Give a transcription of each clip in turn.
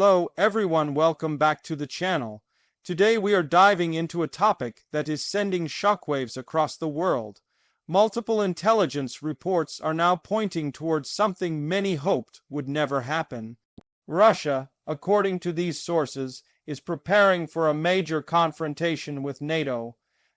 Hello everyone, welcome back to the channel. Today we are diving into a topic that is sending shockwaves across the world. Multiple intelligence reports are now pointing towards something many hoped would never happen. Russia, according to these sources, is preparing for a major confrontation with NATO.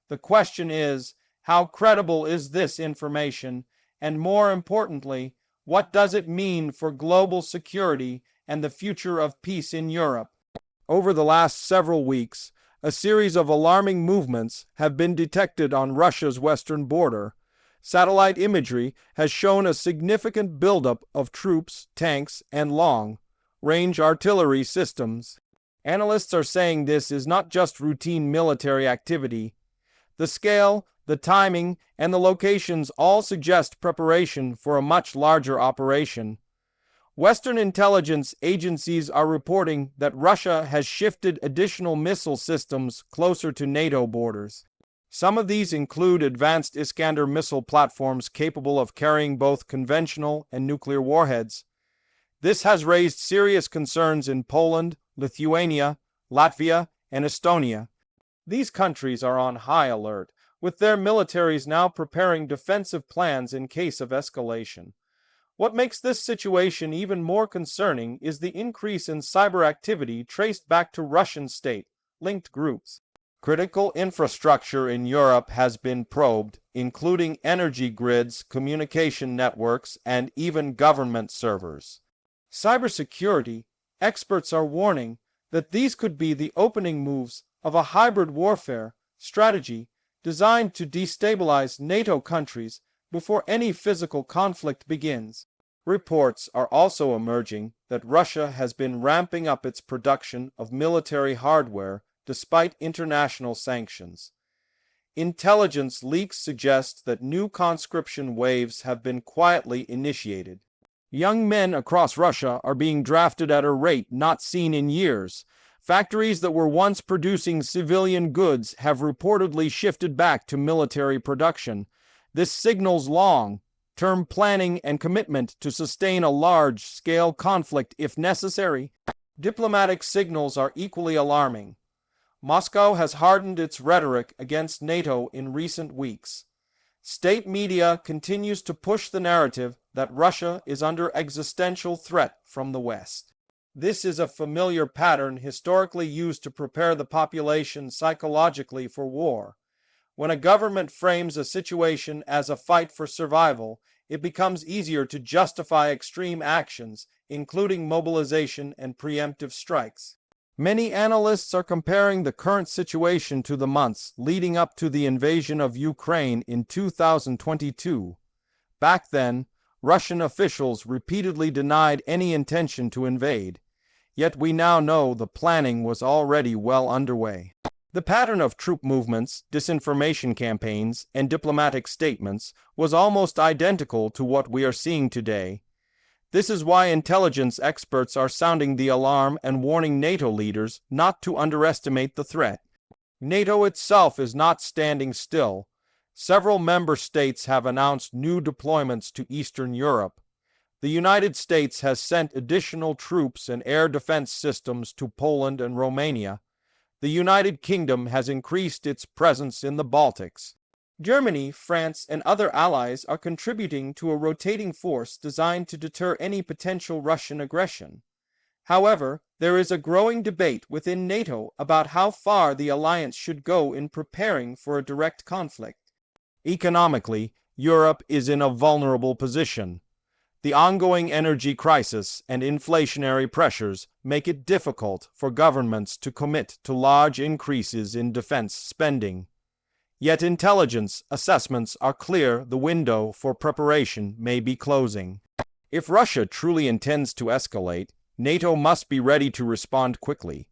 The question is, how credible is this information? And more importantly, what does it mean for global security and the future of peace in Europe? Over the last several weeks, a series of alarming movements have been detected on Russia's western border. Satellite imagery has shown a significant buildup of troops, tanks, and long-range artillery systems. Analysts are saying this is not just routine military activity. The scale, the timing, and the locations all suggest preparation for a much larger operation. Western intelligence agencies are reporting that Russia has shifted additional missile systems closer to NATO borders. Some of these include advanced Iskander missile platforms capable of carrying both conventional and nuclear warheads. This has raised serious concerns in Poland, Lithuania, Latvia, and Estonia. These countries are on high alert, with their militaries now preparing defensive plans in case of escalation. What makes this situation even more concerning is the increase in cyber activity traced back to Russian state-linked groups. Critical infrastructure in Europe has been probed, including energy grids, communication networks, and even government servers. Cybersecurity experts are warning that these could be the opening moves of a hybrid warfare strategy designed to destabilize NATO countries before any physical conflict begins. Reports are also emerging that Russia has been ramping up its production of military hardware despite international sanctions. Intelligence leaks suggest that new conscription waves have been quietly initiated. Young men across Russia are being drafted at a rate not seen in years. Factories that were once producing civilian goods have reportedly shifted back to military production. This signals long-term planning and commitment to sustain a large-scale conflict if necessary. Diplomatic signals are equally alarming. Moscow has hardened its rhetoric against NATO in recent weeks. State media continues to push the narrative that Russia is under existential threat from the West. This is a familiar pattern historically used to prepare the population psychologically for war. When a government frames a situation as a fight for survival, it becomes easier to justify extreme actions, including mobilization and preemptive strikes. Many analysts are comparing the current situation to the months leading up to the invasion of Ukraine in 2022. Back then, Russian officials repeatedly denied any intention to invade. Yet we now know the planning was already well underway. The pattern of troop movements, disinformation campaigns, and diplomatic statements was almost identical to what we are seeing today. This is why intelligence experts are sounding the alarm and warning NATO leaders not to underestimate the threat. NATO itself is not standing still. Several member states have announced new deployments to Eastern Europe. The United States has sent additional troops and air defense systems to Poland and Romania. The United Kingdom has increased its presence in the Baltics. Germany, France, and other allies are contributing to a rotating force designed to deter any potential Russian aggression. However, there is a growing debate within NATO about how far the alliance should go in preparing for a direct conflict. Economically, Europe is in a vulnerable position. The ongoing energy crisis and inflationary pressures make it difficult for governments to commit to large increases in defense spending. Yet intelligence assessments are clear the window for preparation may be closing. If Russia truly intends to escalate, NATO must be ready to respond quickly.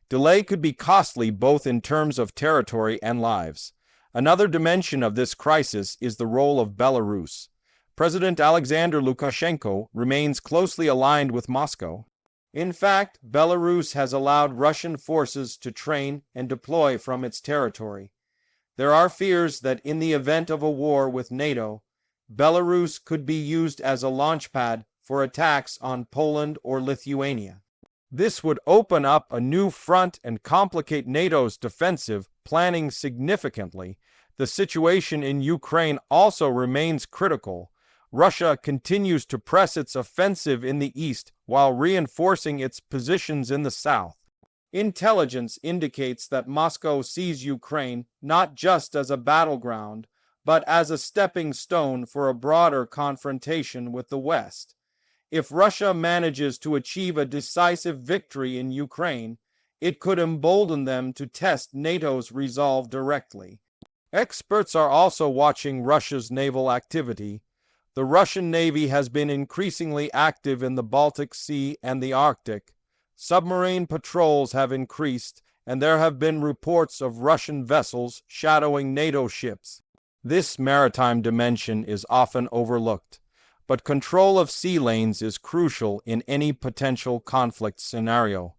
Delay could be costly both in terms of territory and lives. Another dimension of this crisis is the role of Belarus. President Alexander Lukashenko remains closely aligned with Moscow. In fact, Belarus has allowed Russian forces to train and deploy from its territory. There are fears that in the event of a war with NATO, Belarus could be used as a launchpad for attacks on Poland or Lithuania. This would open up a new front and complicate NATO's defensive planning significantly. The situation in Ukraine also remains critical. Russia continues to press its offensive in the east while reinforcing its positions in the south. Intelligence indicates that Moscow sees Ukraine not just as a battleground, but as a stepping stone for a broader confrontation with the West. If Russia manages to achieve a decisive victory in Ukraine, it could embolden them to test NATO's resolve directly. Experts are also watching Russia's naval activity. The Russian Navy has been increasingly active in the Baltic Sea and the Arctic. Submarine patrols have increased, and there have been reports of Russian vessels shadowing NATO ships. This maritime dimension is often overlooked, but control of sea lanes is crucial in any potential conflict scenario.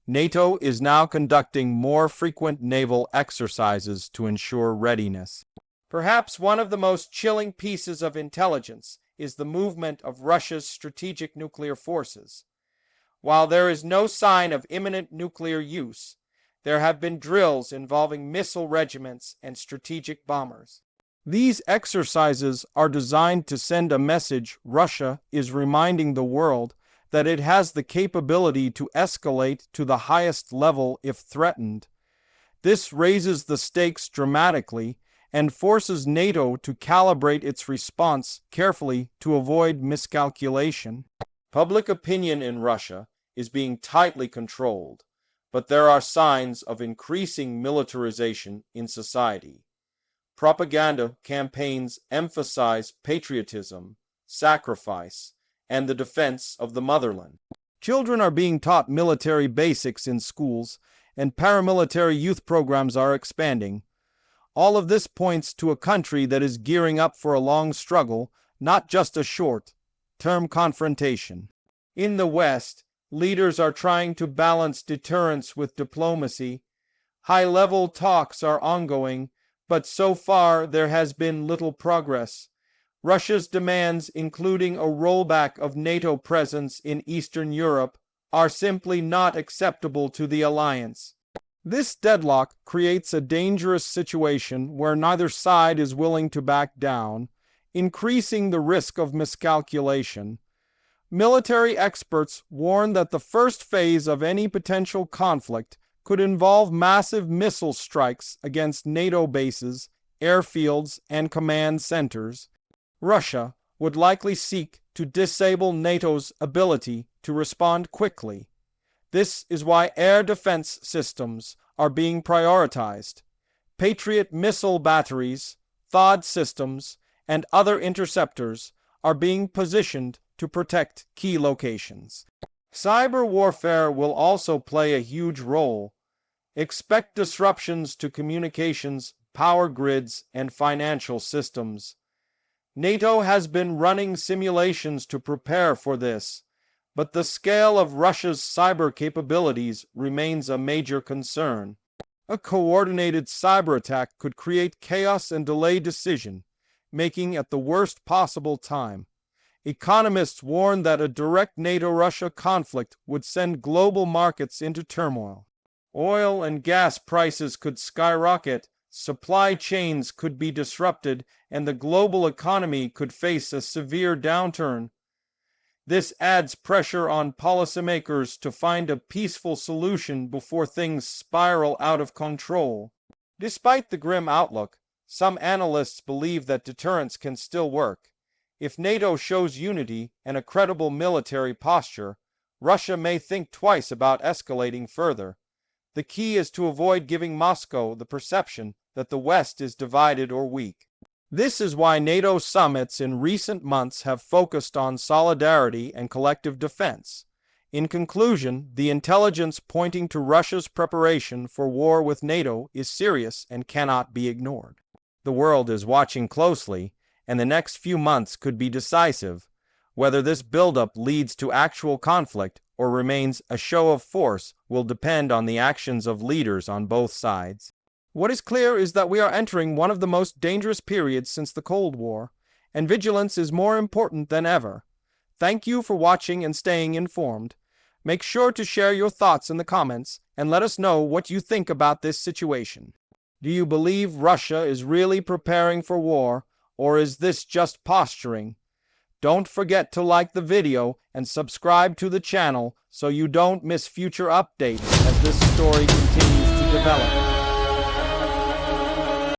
NATO is now conducting more frequent naval exercises to ensure readiness. Perhaps one of the most chilling pieces of intelligence is the movement of Russia's strategic nuclear forces. While there is no sign of imminent nuclear use, there have been drills involving missile regiments and strategic bombers. These exercises are designed to send a message. Russia is reminding the world that it has the capability to escalate to the highest level if threatened. This raises the stakes dramatically and forces NATO to calibrate its response carefully to avoid miscalculation. Public opinion in Russia is being tightly controlled, but there are signs of increasing militarization in society. Propaganda campaigns emphasize patriotism, sacrifice, and the defense of the motherland. Children are being taught military basics in schools, and paramilitary youth programs are expanding. All of this points to a country that is gearing up for a long struggle, not just a short-term confrontation. In the West, leaders are trying to balance deterrence with diplomacy. High-level talks are ongoing, but so far there has been little progress. Russia's demands, including a rollback of NATO presence in Eastern Europe, are simply not acceptable to the alliance. This deadlock creates a dangerous situation where neither side is willing to back down, increasing the risk of miscalculation. Military experts warn that the first phase of any potential conflict could involve massive missile strikes against NATO bases, airfields, and command centers. Russia would likely seek to disable NATO's ability to respond quickly. This is why air defense systems are being prioritized. Patriot missile batteries, THAAD systems, and other interceptors are being positioned to protect key locations. Cyber warfare will also play a huge role. Expect disruptions to communications, power grids, and financial systems. NATO has been running simulations to prepare for this, but the scale of Russia's cyber capabilities remains a major concern. A coordinated cyber attack could create chaos and delay decision-making at the worst possible time. Economists warn that a direct NATO-Russia conflict would send global markets into turmoil. Oil and gas prices could skyrocket, supply chains could be disrupted, and the global economy could face a severe downturn. This adds pressure on policymakers to find a peaceful solution before things spiral out of control. Despite the grim outlook, some analysts believe that deterrence can still work. If NATO shows unity and a credible military posture, Russia may think twice about escalating further. The key is to avoid giving Moscow the perception that the West is divided or weak. This is why NATO summits in recent months have focused on solidarity and collective defense. In conclusion, the intelligence pointing to Russia's preparation for war with NATO is serious and cannot be ignored. The world is watching closely, and the next few months could be decisive. Whether this buildup leads to actual conflict or remains a show of force will depend on the actions of leaders on both sides. What is clear is that we are entering one of the most dangerous periods since the Cold War, and vigilance is more important than ever. Thank you for watching and staying informed. Make sure to share your thoughts in the comments and let us know what you think about this situation. Do you believe Russia is really preparing for war, or is this just posturing? Don't forget to like the video and subscribe to the channel so you don't miss future updates as this story continues to develop.